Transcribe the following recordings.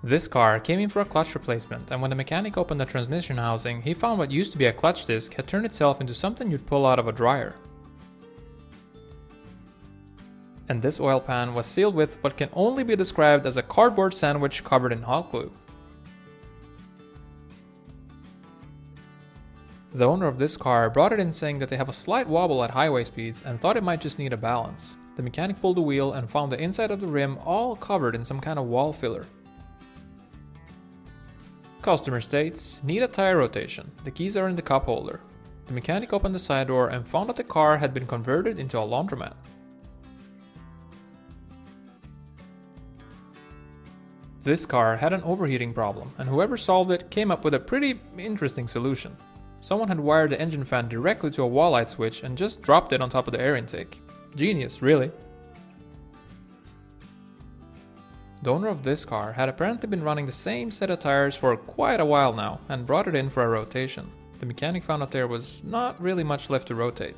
This car came in for a clutch replacement, and when the mechanic opened the transmission housing, he found what used to be a clutch disc had turned itself into something you'd pull out of a dryer. And this oil pan was sealed with what can only be described as a cardboard sandwich covered in hot glue. The owner of this car brought it in saying that they have a slight wobble at highway speeds and thought it might just need a balance. The mechanic pulled the wheel and found the inside of the rim all covered in some kind of wall filler. Customer states, need a tire rotation. The keys are in the cup holder. The mechanic opened the side door and found that the car had been converted into a laundromat. This car had an overheating problem, and whoever solved it came up with a pretty interesting solution. Someone had wired the engine fan directly to a wall light switch and just dropped it on top of the air intake. Genius, really. The owner of this car had apparently been running the same set of tires for quite a while now and brought it in for a rotation. The mechanic found that there was not really much left to rotate.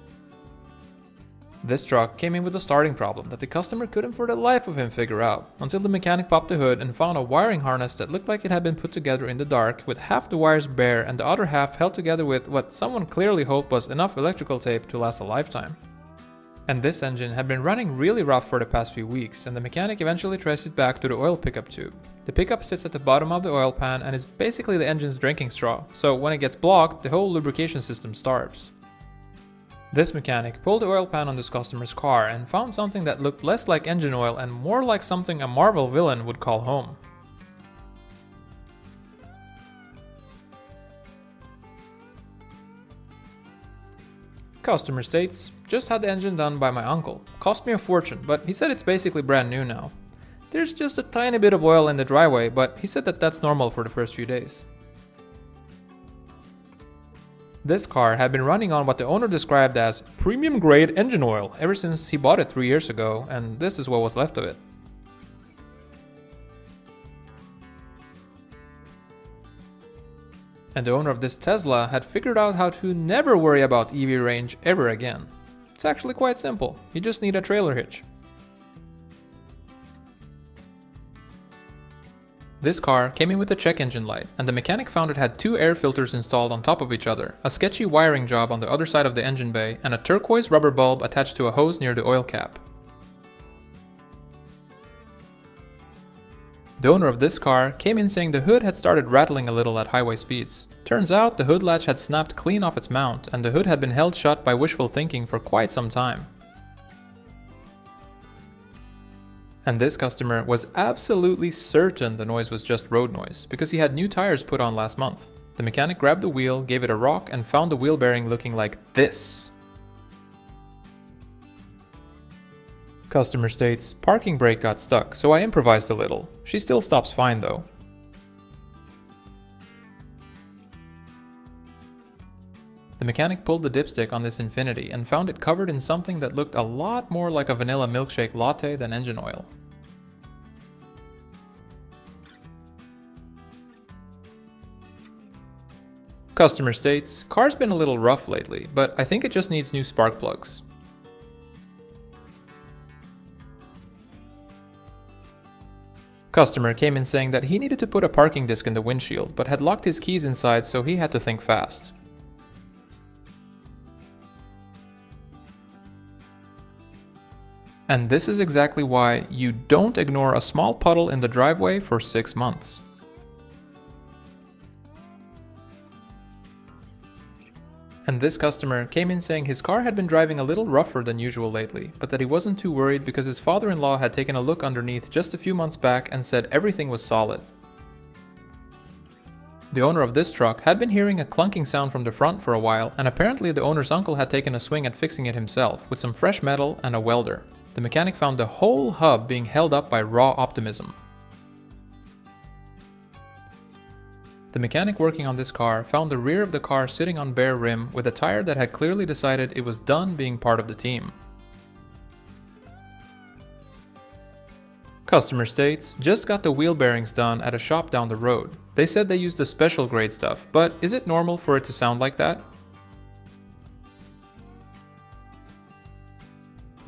This truck came in with a starting problem that the customer couldn't for the life of him figure out, until the mechanic popped the hood and found a wiring harness that looked like it had been put together in the dark, with half the wires bare and the other half held together with what someone clearly hoped was enough electrical tape to last a lifetime. And this engine had been running really rough for the past few weeks, and the mechanic eventually traced it back to the oil pickup tube. The pickup sits at the bottom of the oil pan and is basically the engine's drinking straw, so when it gets blocked, the whole lubrication system starves. This mechanic pulled the oil pan on this customer's car and found something that looked less like engine oil and more like something a Marvel villain would call home. Customer states, just had the engine done by my uncle. Cost me a fortune, but he said it's basically brand new now. There's just a tiny bit of oil in the driveway, but he said that that's normal for the first few days. This car had been running on what the owner described as premium grade engine oil ever since he bought it 3 years ago, and this is what was left of it. And the owner of this Tesla had figured out how to never worry about EV range ever again. It's actually quite simple, you just need a trailer hitch. This car came in with a check engine light, and the mechanic found it had 2 air filters installed on top of each other, a sketchy wiring job on the other side of the engine bay, and a turquoise rubber bulb attached to a hose near the oil cap. The owner of this car came in saying the hood had started rattling a little at highway speeds. Turns out the hood latch had snapped clean off its mount, and the hood had been held shut by wishful thinking for quite some time. And this customer was absolutely certain the noise was just road noise, because he had new tires put on last month. The mechanic grabbed the wheel, gave it a rock, and found the wheel bearing looking like this. Customer states, parking brake got stuck, so I improvised a little. She still stops fine though. The mechanic pulled the dipstick on this Infiniti and found it covered in something that looked a lot more like a vanilla milkshake latte than engine oil. Customer states, car's been a little rough lately, but I think it just needs new spark plugs. Customer came in saying that he needed to put a parking disc in the windshield, but had locked his keys inside, so he had to think fast. And this is exactly why you don't ignore a small puddle in the driveway for 6 months. And this customer came in saying his car had been driving a little rougher than usual lately, but that he wasn't too worried because his father-in-law had taken a look underneath just a few months back and said everything was solid. The owner of this truck had been hearing a clunking sound from the front for a while, and apparently the owner's uncle had taken a swing at fixing it himself with some fresh metal and a welder. The mechanic found the whole hub being held up by raw optimism. The mechanic working on this car found the rear of the car sitting on bare rim with a tire that had clearly decided it was done being part of the team. Customer states, just got the wheel bearings done at a shop down the road. They said they used the special grade stuff, but is it normal for it to sound like that?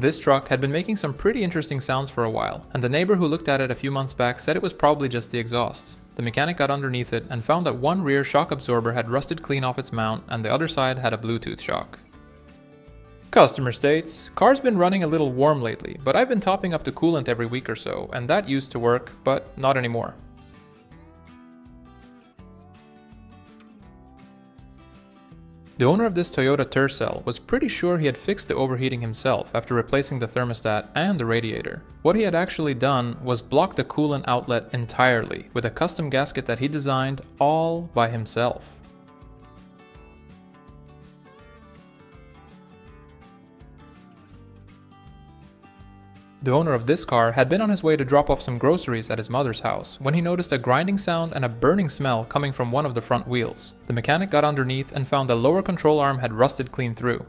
This truck had been making some pretty interesting sounds for a while, and the neighbor who looked at it a few months back said it was probably just the exhaust. The mechanic got underneath it and found that one rear shock absorber had rusted clean off its mount and the other side had a Bluetooth shock. Customer states, car's been running a little warm lately, but I've been topping up the coolant every week or so, and that used to work, but not anymore. The owner of this Toyota Tercel was pretty sure he had fixed the overheating himself after replacing the thermostat and the radiator. What he had actually done was block the coolant outlet entirely with a custom gasket that he designed all by himself. The owner of this car had been on his way to drop off some groceries at his mother's house when he noticed a grinding sound and a burning smell coming from one of the front wheels. The mechanic got underneath and found the lower control arm had rusted clean through.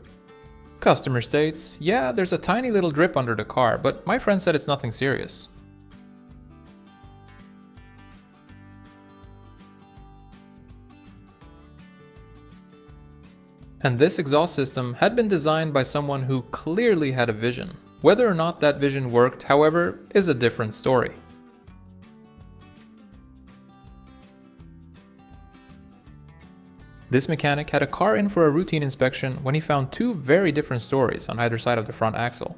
Customer states, yeah, there's a tiny little drip under the car, but my friend said it's nothing serious. And this exhaust system had been designed by someone who clearly had a vision. Whether or not that vision worked, however, is a different story. This mechanic had a car in for a routine inspection when he found two very different stories on either side of the front axle.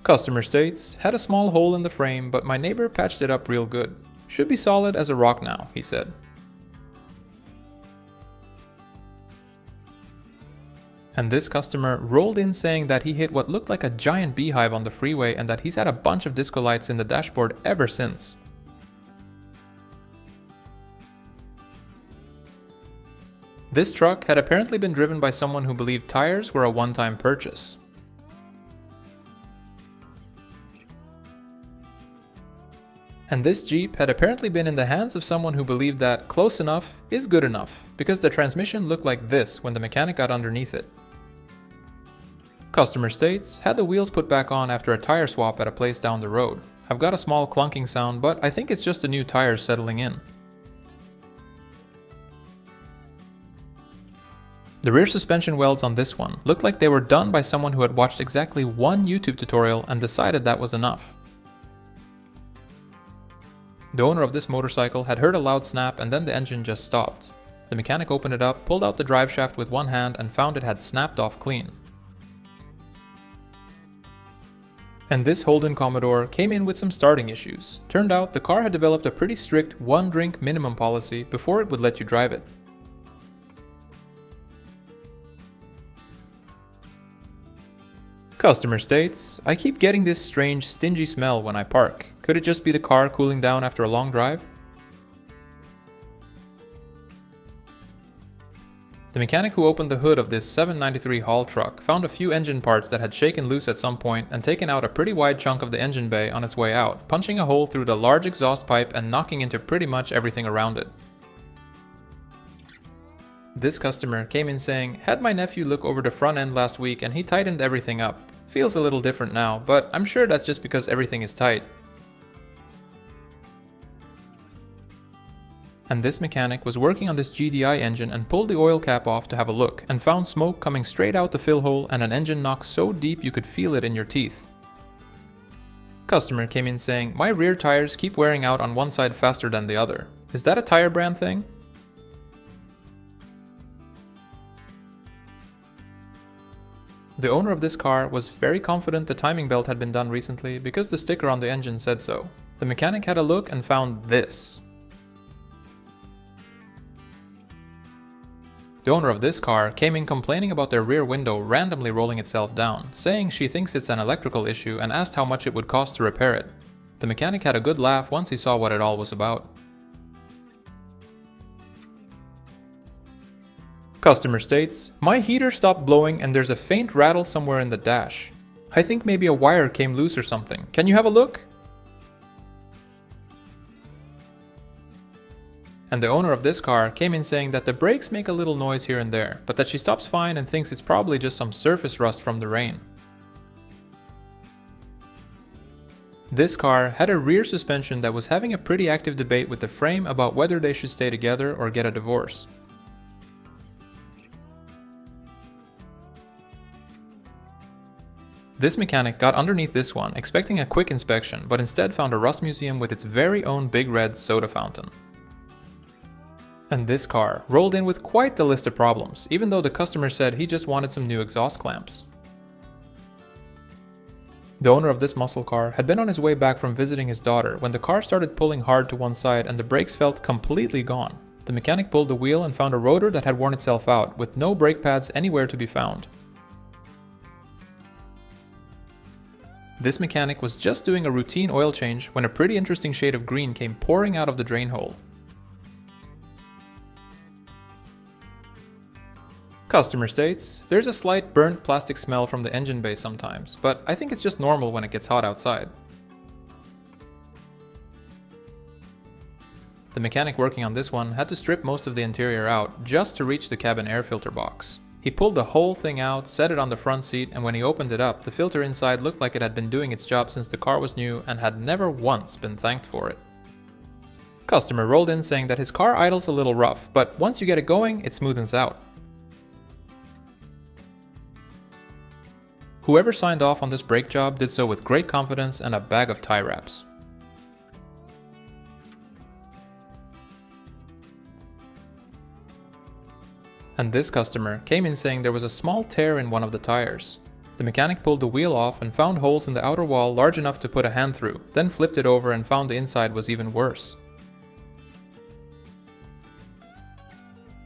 Customer states, had a small hole in the frame, but my neighbor patched it up real good. Should be solid as a rock now, he said. And this customer rolled in saying that he hit what looked like a giant beehive on the freeway and that he's had a bunch of disco lights in the dashboard ever since. This truck had apparently been driven by someone who believed tires were a one-time purchase. And this Jeep had apparently been in the hands of someone who believed that close enough is good enough, because the transmission looked like this when the mechanic got underneath it. Customer states, had the wheels put back on after a tire swap at a place down the road. I've got a small clunking sound, but I think it's just the new tires settling in. The rear suspension welds on this one looked like they were done by someone who had watched exactly one YouTube tutorial and decided that was enough. The owner of this motorcycle had heard a loud snap and then the engine just stopped. The mechanic opened it up, pulled out the drive shaft with one hand and found it had snapped off clean. And this Holden Commodore came in with some starting issues. Turned out the car had developed a pretty strict one drink minimum policy before it would let you drive it. Customer states, I keep getting this strange stingy smell when I park. Could it just be the car cooling down after a long drive? The mechanic who opened the hood of this 793 haul truck found a few engine parts that had shaken loose at some point and taken out a pretty wide chunk of the engine bay on its way out, punching a hole through the large exhaust pipe and knocking into pretty much everything around it. This customer came in saying, had my nephew look over the front end last week and he tightened everything up. Feels a little different now, but I'm sure that's just because everything is tight. And this mechanic was working on this GDI engine and pulled the oil cap off to have a look and found smoke coming straight out the fill hole and an engine knock so deep you could feel it in your teeth. Customer came in saying, my rear tires keep wearing out on one side faster than the other. Is that a tire brand thing? The owner of this car was very confident the timing belt had been done recently because the sticker on the engine said so. The mechanic had a look and found this. The owner of this car came in complaining about their rear window randomly rolling itself down, saying she thinks it's an electrical issue and asked how much it would cost to repair it. The mechanic had a good laugh once he saw what it all was about. Customer states, my heater stopped blowing and there's a faint rattle somewhere in the dash. I think maybe a wire came loose or something. Can you have a look? And the owner of this car came in saying that the brakes make a little noise here and there, but that she stops fine and thinks it's probably just some surface rust from the rain. This car had a rear suspension that was having a pretty active debate with the frame about whether they should stay together or get a divorce. This mechanic got underneath this one expecting a quick inspection, but instead found a rust museum with its very own big red soda fountain. And this car rolled in with quite the list of problems, even though the customer said he just wanted some new exhaust clamps. The owner of this muscle car had been on his way back from visiting his daughter when the car started pulling hard to one side and the brakes felt completely gone. The mechanic pulled the wheel and found a rotor that had worn itself out, with no brake pads anywhere to be found. This mechanic was just doing a routine oil change when a pretty interesting shade of green came pouring out of the drain hole. Customer states, there's a slight burnt plastic smell from the engine bay sometimes, but I think it's just normal when it gets hot outside. The mechanic working on this one had to strip most of the interior out just to reach the cabin air filter box. He pulled the whole thing out, set it on the front seat, and when he opened it up, the filter inside looked like it had been doing its job since the car was new and had never once been thanked for it. Customer rolled in saying that his car idles a little rough, but once you get it going, it smoothens out. Whoever signed off on this brake job did so with great confidence and a bag of tie wraps. And this customer came in saying there was a small tear in one of the tires. The mechanic pulled the wheel off and found holes in the outer wall large enough to put a hand through, then flipped it over and found the inside was even worse.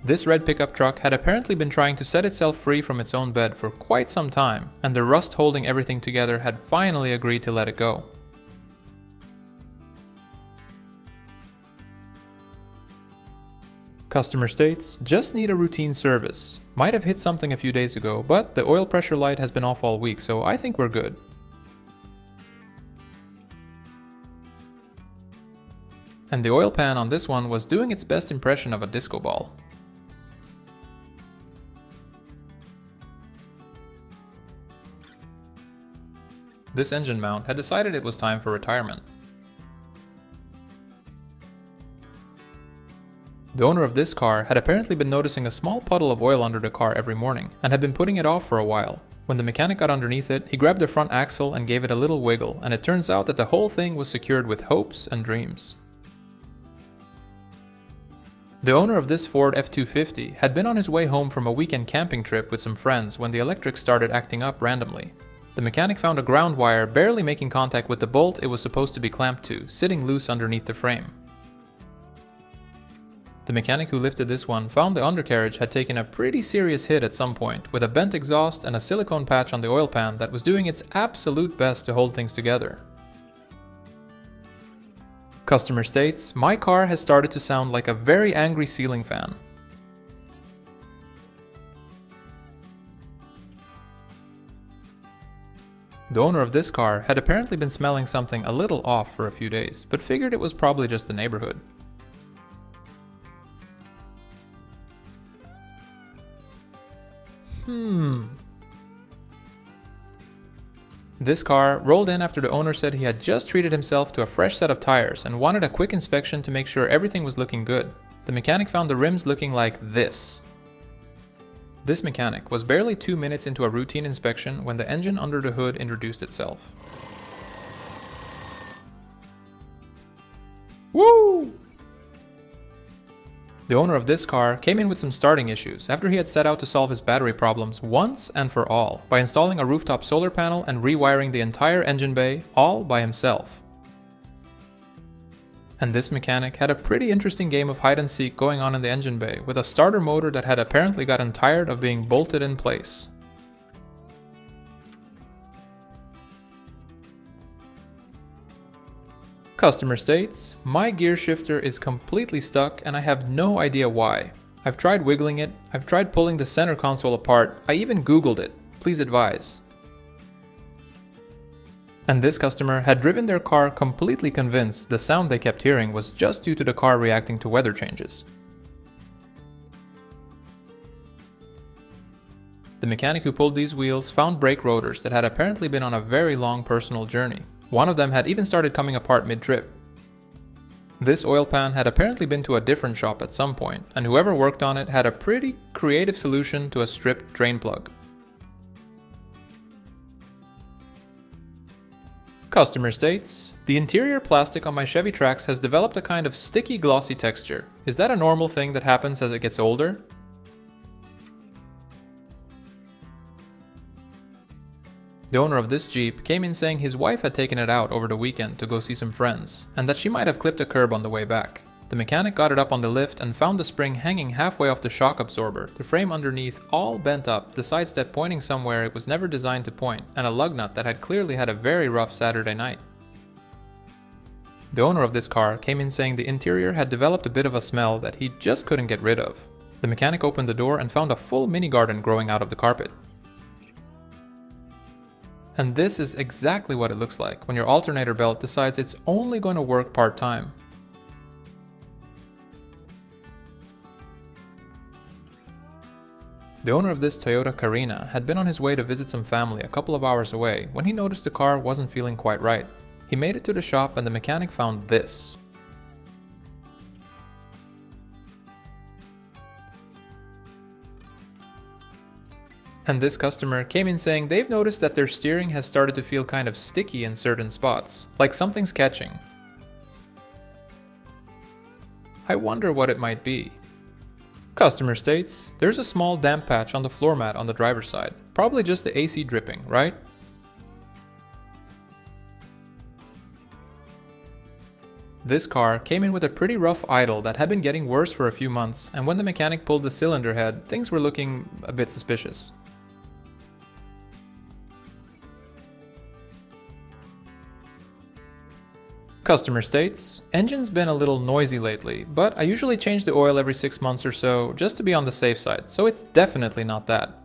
This red pickup truck had apparently been trying to set itself free from its own bed for quite some time, and the rust holding everything together had finally agreed to let it go. Customer states, just need a routine service. Might have hit something a few days ago, but the oil pressure light has been off all week, so I think we're good. And the oil pan on this one was doing its best impression of a disco ball. This engine mount had decided it was time for retirement. The owner of this car had apparently been noticing a small puddle of oil under the car every morning, and had been putting it off for a while. When the mechanic got underneath it, he grabbed the front axle and gave it a little wiggle, and it turns out that the whole thing was secured with hopes and dreams. The owner of this Ford F-250 had been on his way home from a weekend camping trip with some friends when the electrics started acting up randomly. The mechanic found a ground wire barely making contact with the bolt it was supposed to be clamped to, sitting loose underneath the frame. The mechanic who lifted this one found the undercarriage had taken a pretty serious hit at some point, with a bent exhaust and a silicone patch on the oil pan that was doing its absolute best to hold things together. Customer states, my car has started to sound like a very angry ceiling fan. The owner of this car had apparently been smelling something a little off for a few days, but figured it was probably just the neighborhood. This car rolled in after the owner said he had just treated himself to a fresh set of tires and wanted a quick inspection to make sure everything was looking good. The mechanic found the rims looking like this. This mechanic was barely 2 minutes into a routine inspection when the engine under the hood introduced itself. Woo! The owner of this car came in with some starting issues after he had set out to solve his battery problems once and for all by installing a rooftop solar panel and rewiring the entire engine bay all by himself. And this mechanic had a pretty interesting game of hide and seek going on in the engine bay with a starter motor that had apparently gotten tired of being bolted in place. Customer states, my gear shifter is completely stuck and I have no idea why. I've tried wiggling it, I've tried pulling the center console apart, I even googled it. Please advise. And this customer had driven their car completely convinced the sound they kept hearing was just due to the car reacting to weather changes. The mechanic who pulled these wheels found brake rotors that had apparently been on a very long personal journey. One of them had even started coming apart mid-trip. This oil pan had apparently been to a different shop at some point, and whoever worked on it had a pretty creative solution to a stripped drain plug. Customer states, the interior plastic on my Chevy Trax has developed a kind of sticky, glossy texture. Is that a normal thing that happens as it gets older? The owner of this Jeep came in saying his wife had taken it out over the weekend to go see some friends, and that she might have clipped a curb on the way back. The mechanic got it up on the lift and found the spring hanging halfway off the shock absorber, the frame underneath all bent up, the side step pointing somewhere it was never designed to point, and a lug nut that had clearly had a very rough Saturday night. The owner of this car came in saying the interior had developed a bit of a smell that he just couldn't get rid of. The mechanic opened the door and found a full mini garden growing out of the carpet. And this is exactly what it looks like when your alternator belt decides it's only going to work part-time. The owner of this Toyota Carina had been on his way to visit some family a couple of hours away when he noticed the car wasn't feeling quite right. He made it to the shop and the mechanic found this. And this customer came in saying they've noticed that their steering has started to feel kind of sticky in certain spots, like something's catching. I wonder what it might be. Customer states, there's a small damp patch on the floor mat on the driver's side. Probably just the AC dripping, right? This car came in with a pretty rough idle that had been getting worse for a few months, and when the mechanic pulled the cylinder head, things were looking a bit suspicious. Customer states, engine's been a little noisy lately, but I usually change the oil every 6 months or so just to be on the safe side, so it's definitely not that.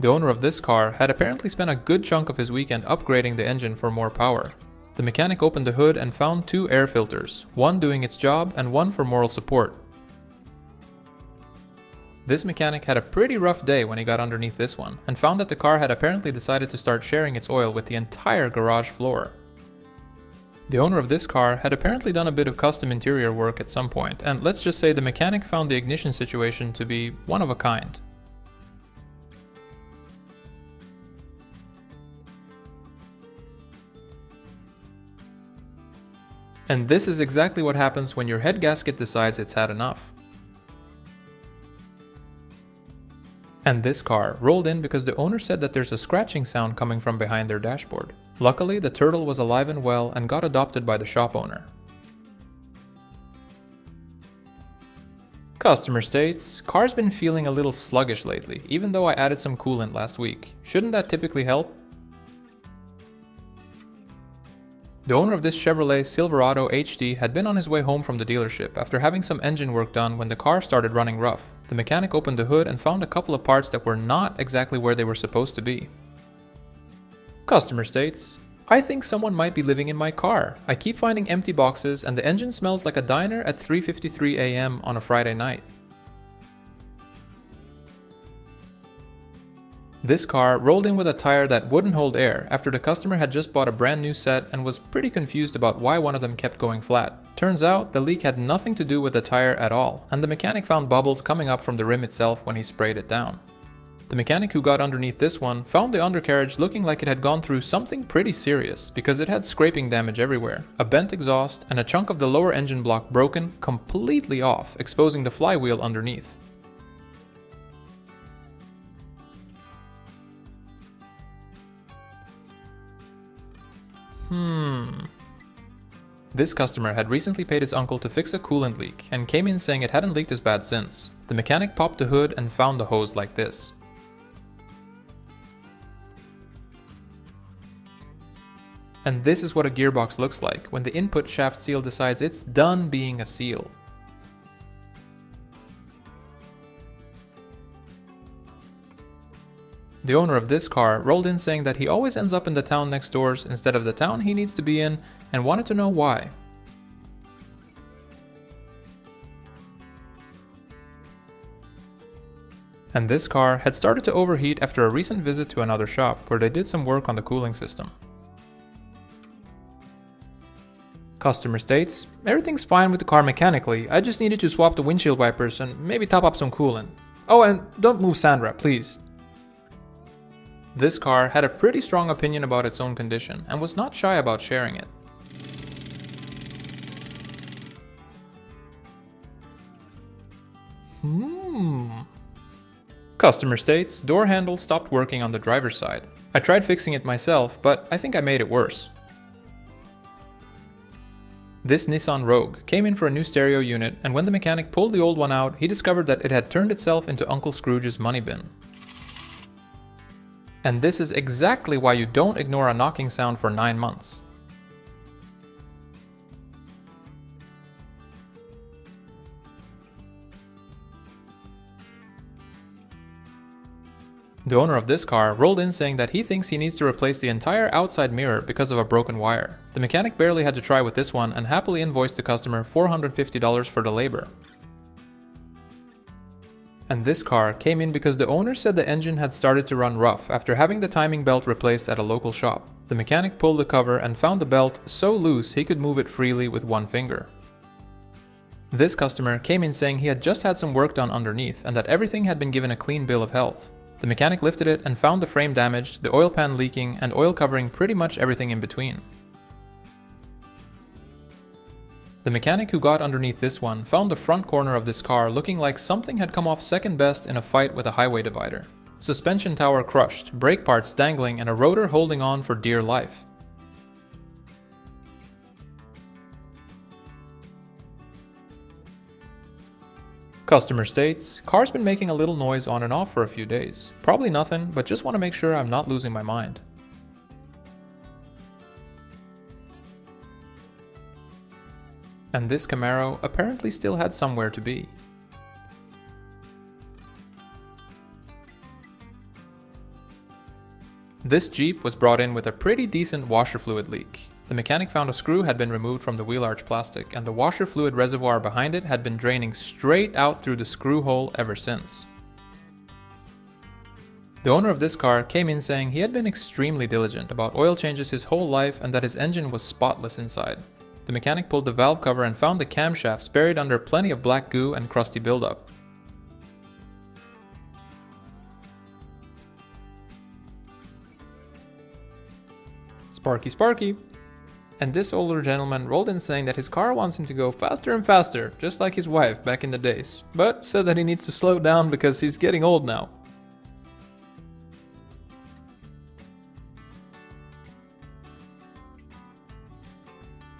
The owner of this car had apparently spent a good chunk of his weekend upgrading the engine for more power. The mechanic opened the hood and found 2 air filters, one doing its job and one for moral support. This mechanic had a pretty rough day when he got underneath this one, and found that the car had apparently decided to start sharing its oil with the entire garage floor. The owner of this car had apparently done a bit of custom interior work at some point, and let's just say the mechanic found the ignition situation to be one of a kind. And this is exactly what happens when your head gasket decides it's had enough. And this car rolled in because the owner said that there's a scratching sound coming from behind their dashboard. Luckily, the turtle was alive and well and got adopted by the shop owner. Customer states, car's been feeling a little sluggish lately, even though I added some coolant last week. Shouldn't that typically help? The owner of this Chevrolet Silverado HD had been on his way home from the dealership after having some engine work done when the car started running rough. The mechanic opened the hood and found a couple of parts that were not exactly where they were supposed to be. Customer states, I think someone might be living in my car. I keep finding empty boxes and the engine smells like a diner at 3:53 a.m. on a Friday night. This car rolled in with a tire that wouldn't hold air after the customer had just bought a brand new set and was pretty confused about why one of them kept going flat. Turns out the leak had nothing to do with the tire at all, and the mechanic found bubbles coming up from the rim itself when he sprayed it down. The mechanic who got underneath this one found the undercarriage looking like it had gone through something pretty serious because it had scraping damage everywhere, a bent exhaust, and a chunk of the lower engine block broken completely off, exposing the flywheel underneath. This customer had recently paid his uncle to fix a coolant leak and came in saying it hadn't leaked as bad since. The mechanic popped the hood and found the hose like this. And this is what a gearbox looks like when the input shaft seal decides it's done being a seal. The owner of this car rolled in saying that he always ends up in the town next doors instead of the town he needs to be in and wanted to know why. And this car had started to overheat after a recent visit to another shop where they did some work on the cooling system. Customer states, everything's fine with the car mechanically, I just needed to swap the windshield wipers and maybe top up some coolant. Oh, and don't move Sandra, please. This car had a pretty strong opinion about its own condition and was not shy about sharing it. Customerstates, door handle stopped working on the driver's side. I tried fixing it myself, but I think I made it worse. This Nissan Rogue came in for a new stereo unit, and when the mechanic pulled the old one out, he discovered that it had turned itself into Uncle Scrooge's money bin. And this is exactly why you don't ignore a knocking sound for 9 months. The owner of this car rolled in saying that he thinks he needs to replace the entire outside mirror because of a broken wire. The mechanic barely had to try with this one and happily invoiced the customer $450 for the labor. And this car came in because the owner said the engine had started to run rough after having the timing belt replaced at a local shop. The mechanic pulled the cover and found the belt so loose he could move it freely with one finger. This customer came in saying he had just had some work done underneath and that everything had been given a clean bill of health. The mechanic lifted it and found the frame damaged, the oil pan leaking, and oil covering pretty much everything in between. The mechanic who got underneath this one found the front corner of this car looking like something had come off second best in a fight with a highway divider. Suspension tower crushed, brake parts dangling, and a rotor holding on for dear life. Customer states, car's been making a little noise on and off for a few days. Probably nothing, but just want to make sure I'm not losing my mind. And this Camaro apparently still had somewhere to be. This Jeep was brought in with a pretty decent washer fluid leak. The mechanic found a screw had been removed from the wheel arch plastic, and the washer fluid reservoir behind it had been draining straight out through the screw hole ever since. The owner of this car came in saying he had been extremely diligent about oil changes his whole life and that his engine was spotless inside. The mechanic pulled the valve cover and found the camshafts buried under plenty of black goo and crusty buildup. Sparky Sparky! And this older gentleman rolled in saying that his car wants him to go faster and faster, just like his wife back in the days, but said that he needs to slow down because he's getting old now.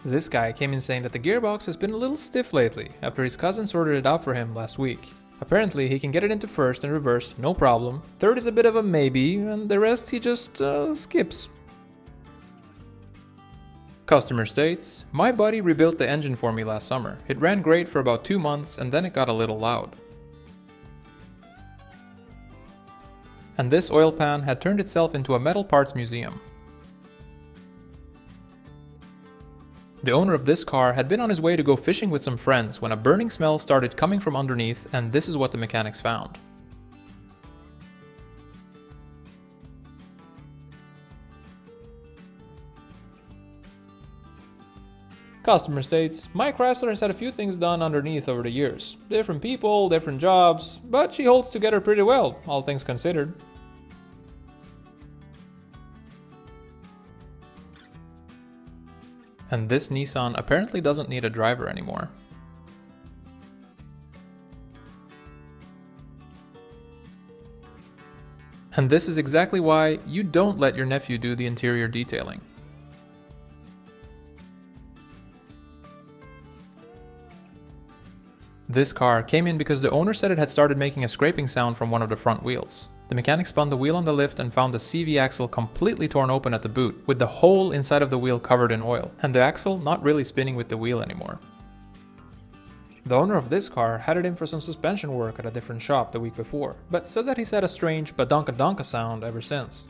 This guy came in saying that the gearbox has been a little stiff lately after his cousin sorted it out for him last week. Apparently he can get it into first and reverse, no problem. Third is a bit of a maybe, and the rest he just skips. Customer states, my buddy rebuilt the engine for me last summer. It ran great for about 2 months and then it got a little loud. And this oil pan had turned itself into a metal parts museum. The owner of this car had been on his way to go fishing with some friends when a burning smell started coming from underneath, and this is what the mechanics found. Customer states, my Chrysler has had a few things done underneath over the years. Different people, different jobs, but she holds together pretty well, all things considered. And this Nissan apparently doesn't need a driver anymore. And this is exactly why you don't let your nephew do the interior detailing. This car came in because the owner said it had started making a scraping sound from one of the front wheels. The mechanic spun the wheel on the lift and found the CV axle completely torn open at the boot, with the hole inside of the wheel covered in oil, and the axle not really spinning with the wheel anymore. The owner of this car had it in for some suspension work at a different shop the week before, but said that he's had a strange badonka donka sound ever since.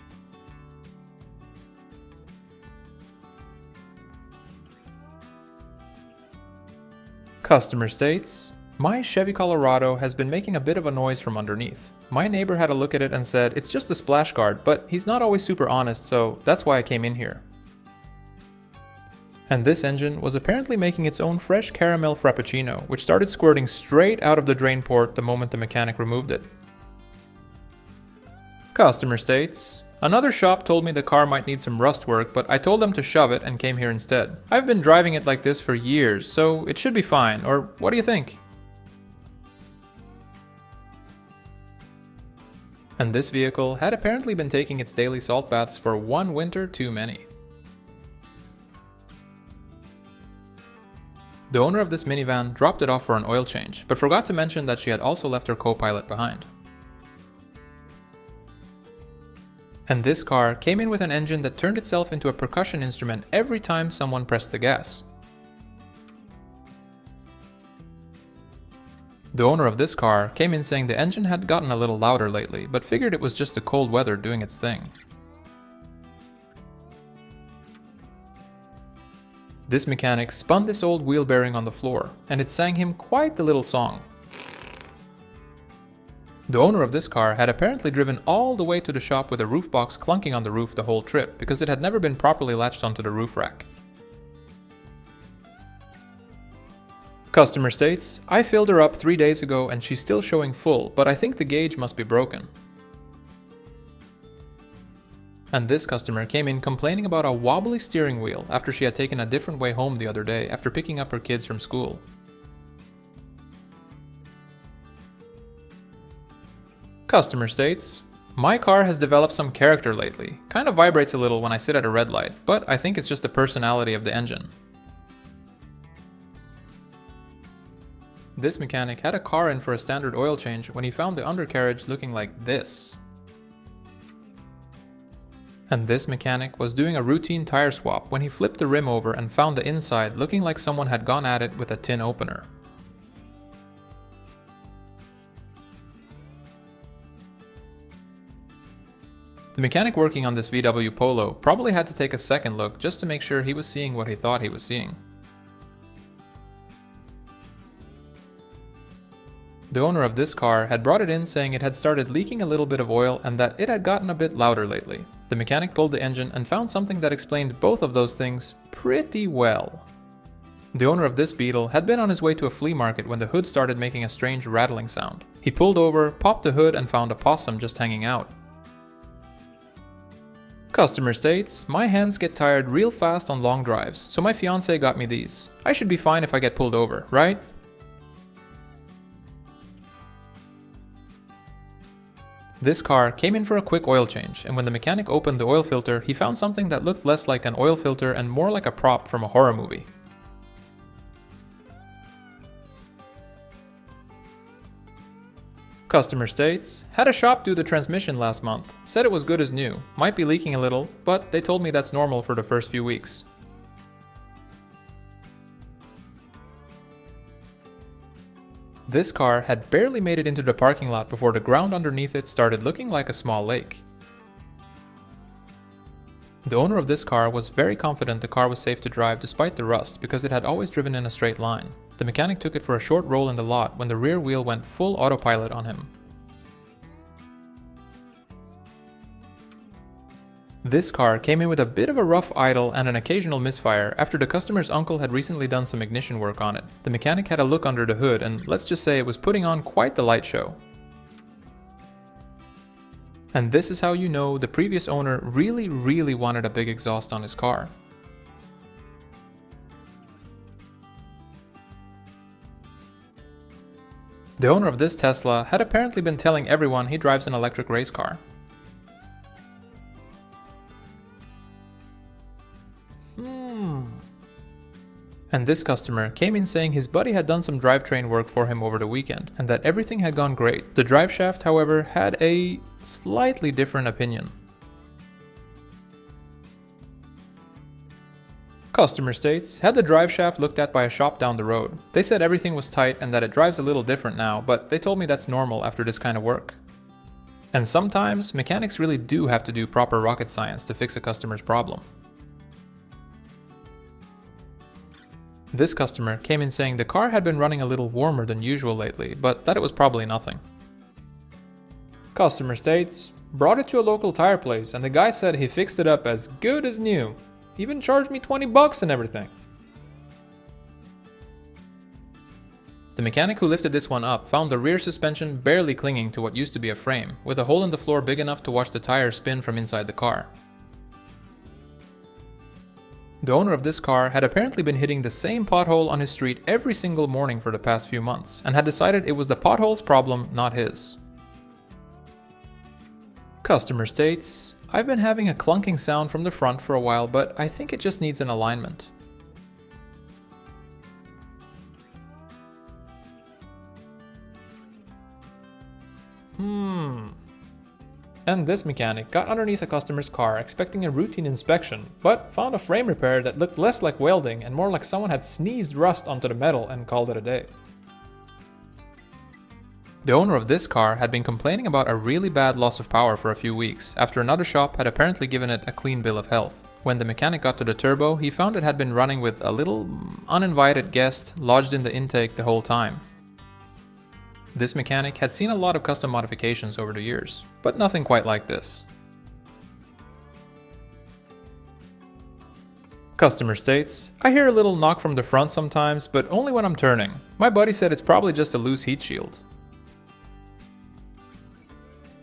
Customer states, my Chevy Colorado has been making a bit of a noise from underneath. My neighbor had a look at it and said it's just a splash guard, but he's not always super honest, so that's why I came in here. And this engine was apparently making its own fresh caramel frappuccino, which started squirting straight out of the drain port the moment the mechanic removed it. Customer states, Another shop told me the car might need some rust work, but I told them to shove it and came here instead. I've been driving it like this for years, so it should be fine, or what do you think? And this vehicle had apparently been taking its daily salt baths for one winter too many. The owner of this minivan dropped it off for an oil change, but forgot to mention that she had also left her co-pilot behind. And this car came in with an engine that turned itself into a percussion instrument every time someone pressed the gas. The owner of this car came in saying the engine had gotten a little louder lately, but figured it was just the cold weather doing its thing. This mechanic spun this old wheel bearing on the floor, and it sang him quite the little song. The owner of this car had apparently driven all the way to the shop with a roof box clunking on the roof the whole trip because it had never been properly latched onto the roof rack. Customer states, I filled her up 3 days ago and she's still showing full, but I think the gauge must be broken. And this customer came in complaining about a wobbly steering wheel after she had taken a different way home the other day after picking up her kids from school. Customer states, my car has developed some character lately, kind of vibrates a little when I sit at a red light, but I think it's just the personality of the engine. This mechanic had a car in for a standard oil change when he found the undercarriage looking like this. And this mechanic was doing a routine tire swap when he flipped the rim over and found the inside looking like someone had gone at it with a tin opener. The mechanic working on this VW Polo probably had to take a second look just to make sure he was seeing what he thought he was seeing. The owner of this car had brought it in saying it had started leaking a little bit of oil and that it had gotten a bit louder lately. The mechanic pulled the engine and found something that explained both of those things pretty well. The owner of this Beetle had been on his way to a flea market when the hood started making a strange rattling sound. He pulled over, popped the hood and found a possum just hanging out. Customer states, my hands get tired real fast on long drives, so my fiance got me these. I should be fine if I get pulled over, right? This car came in for a quick oil change, and when the mechanic opened the oil filter, he found something that looked less like an oil filter and more like a prop from a horror movie. Customer states, had a shop do the transmission last month, said it was good as new, might be leaking a little, but they told me that's normal for the first few weeks. This car had barely made it into the parking lot before the ground underneath it started looking like a small lake. The owner of this car was very confident the car was safe to drive despite the rust because it had always driven in a straight line. The mechanic took it for a short roll in the lot when the rear wheel went full autopilot on him. This car came in with a bit of a rough idle and an occasional misfire after the customer's uncle had recently done some ignition work on it. The mechanic had a look under the hood and let's just say it was putting on quite the light show. And this is how you know the previous owner really wanted a big exhaust on his car. The owner of this Tesla had apparently been telling everyone he drives an electric race car. And this customer came in saying his buddy had done some drivetrain work for him over the weekend and that everything had gone great. The drive shaft, however, had a slightly different opinion. Customer states, had the drive shaft looked at by a shop down the road. They said everything was tight and that it drives a little different now, but they told me that's normal after this kind of work. And sometimes, mechanics really do have to do proper rocket science to fix a customer's problem. This customer came in saying the car had been running a little warmer than usual lately, but that it was probably nothing. Customer states, brought it to a local tire place and the guy said he fixed it up as good as new. Even charged me $20 and everything. The mechanic who lifted this one up found the rear suspension barely clinging to what used to be a frame, with a hole in the floor big enough to watch the tire spin from inside the car. The owner of this car had apparently been hitting the same pothole on his street every single morning for the past few months, and had decided it was the pothole's problem, not his. Customer states, "I've been having a clunking sound from the front for a while, but I think it just needs an alignment." And this mechanic got underneath a customer's car expecting a routine inspection, but found a frame repair that looked less like welding and more like someone had sneezed rust onto the metal and called it a day. The owner of this car had been complaining about a really bad loss of power for a few weeks, after another shop had apparently given it a clean bill of health. When the mechanic got to the turbo, he found it had been running with a little uninvited guest lodged in the intake the whole time. This mechanic had seen a lot of custom modifications over the years, but nothing quite like this. Customer states, "I hear a little knock from the front sometimes, but only when I'm turning. My buddy said it's probably just a loose heat shield."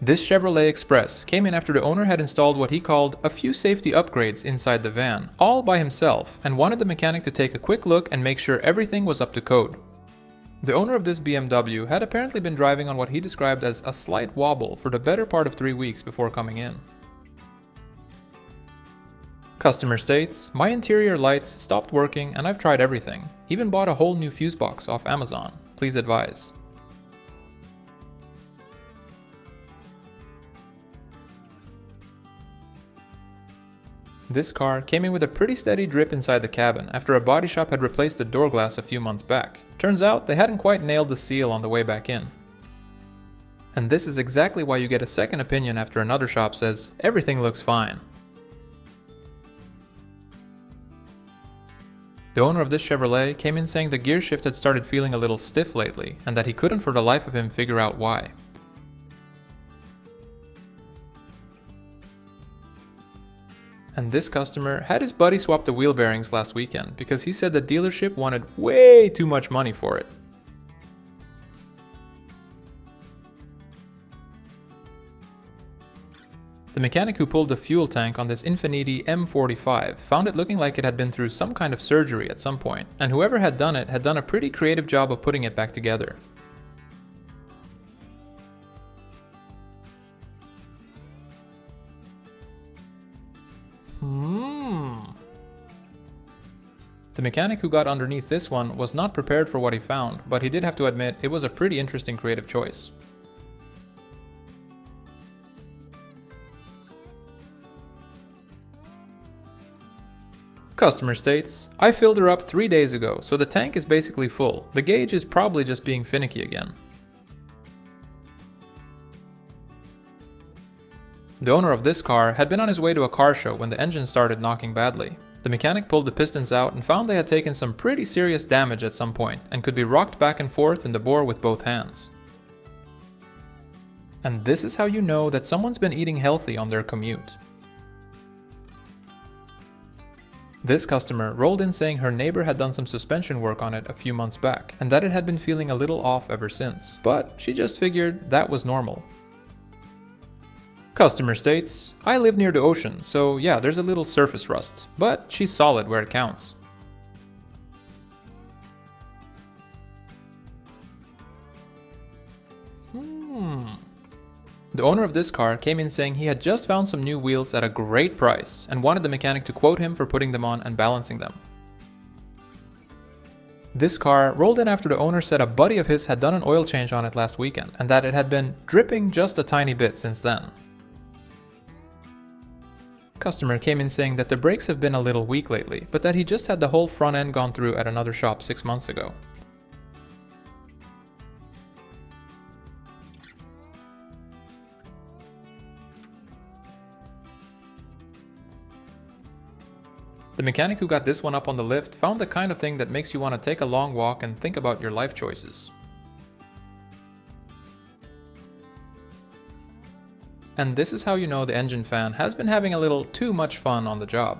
This Chevrolet Express came in after the owner had installed what he called a few safety upgrades inside the van, all by himself, and wanted the mechanic to take a quick look and make sure everything was up to code. The owner of this BMW had apparently been driving on what he described as a slight wobble for the better part of 3 weeks before coming in. Customer states, "My interior lights stopped working and I've tried everything. Even bought a whole new fuse box off Amazon. Please advise." This car came in with a pretty steady drip inside the cabin after a body shop had replaced the door glass a few months back. Turns out they hadn't quite nailed the seal on the way back in. And this is exactly why you get a second opinion after another shop says, "Everything looks fine." The owner of this Chevrolet came in saying the gear shift had started feeling a little stiff lately, and that he couldn't for the life of him figure out why. And this customer had his buddy swap the wheel bearings last weekend because he said the dealership wanted way too much money for it. The mechanic who pulled the fuel tank on this Infiniti M45 found it looking like it had been through some kind of surgery at some point, and whoever had done it had done a pretty creative job of putting it back together. The mechanic who got underneath this one was not prepared for what he found, but he did have to admit it was a pretty interesting creative choice. Customer states, "I filled her up 3 days ago, so the tank is basically full. The gauge is probably just being finicky again." The owner of this car had been on his way to a car show when the engine started knocking badly. The mechanic pulled the pistons out and found they had taken some pretty serious damage at some point and could be rocked back and forth in the bore with both hands. And this is how you know that someone's been eating healthy on their commute. This customer rolled in saying her neighbor had done some suspension work on it a few months back, and that it had been feeling a little off ever since, but she just figured that was normal. Customer states, "I live near the ocean, so yeah, there's a little surface rust, but she's solid where it counts." The owner of this car came in saying he had just found some new wheels at a great price and wanted the mechanic to quote him for putting them on and balancing them. This car rolled in after the owner said a buddy of his had done an oil change on it last weekend and that it had been dripping just a tiny bit since then. Customer came in saying that the brakes have been a little weak lately, but that he just had the whole front end gone through at another shop 6 months ago. The mechanic who got this one up on the lift found the kind of thing that makes you want to take a long walk and think about your life choices. And this is how you know the engine fan has been having a little too much fun on the job.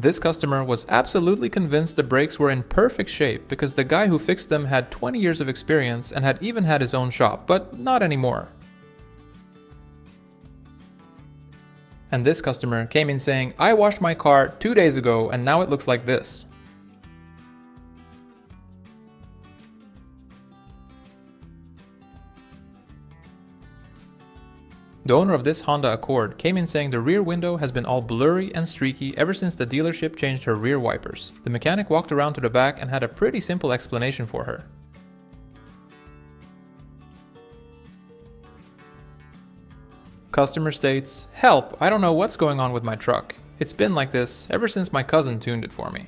This customer was absolutely convinced the brakes were in perfect shape because the guy who fixed them had 20 years of experience and had even had his own shop, but not anymore. And this customer came in saying, "I washed my car 2 days ago and now it looks like this." The owner of this Honda Accord came in saying the rear window has been all blurry and streaky ever since the dealership changed her rear wipers. The mechanic walked around to the back and had a pretty simple explanation for her. Customer states, "Help, I don't know what's going on with my truck. It's been like this ever since my cousin tuned it for me."